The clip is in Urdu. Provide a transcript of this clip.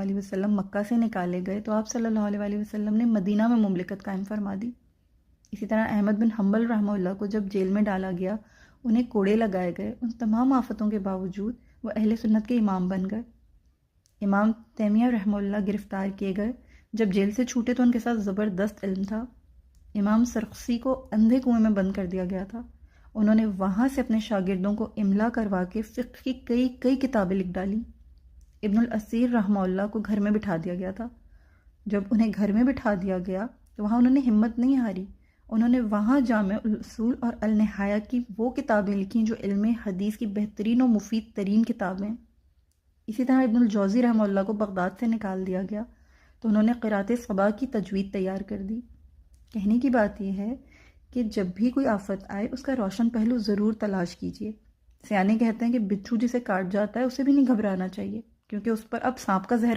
وآلہ وسلم مکہ سے نکالے گئے تو آپ صلی اللہ علیہ وآلہ وسلم نے مدینہ میں مملکت قائم فرما دی۔ اسی طرح احمد بن حنبل رحمہ اللہ کو جب جیل میں ڈالا گیا، انہیں کوڑے لگائے گئے، ان تمام آفتوں کے باوجود وہ اہل سنت کے امام بن گئے۔ امام تیمیہ رحمہ اللہ گرفتار کیے گئے، جب جیل سے چھوٹے تو ان کے ساتھ زبردست علم تھا۔ امام سرخسی کو اندھے کنویں میں بند کر دیا گیا تھا، انہوں نے وہاں سے اپنے شاگردوں کو املا کروا کے فقہ کی کئی کتابیں لکھ ڈالیں۔ ابن الاسیر رحمہ اللہ کو گھر میں بٹھا دیا گیا تھا، جب انہیں گھر میں بٹھا دیا گیا تو وہاں انہوں نے ہمت نہیں ہاری، انہوں نے وہاں جامع الاصول اور النہایہ کی وہ کتابیں لکھیں جو علم حدیث کی بہترین و مفید ترین کتابیں۔ اسی طرح ابن الجوزی رحمہ اللہ کو بغداد سے نکال دیا گیا تو انہوں نے قرأت صبا کی تجوید تیار کر دی۔ کہنے کی بات یہ ہے کہ جب بھی کوئی آفت آئے اس کا روشن پہلو ضرور تلاش کیجیے۔ سیانے کہتے ہیں کہ بچھو جسے کاٹ جاتا ہے اسے بھی نہیں گھبرانا چاہیے، کیونکہ اس پر اب سانپ کا زہر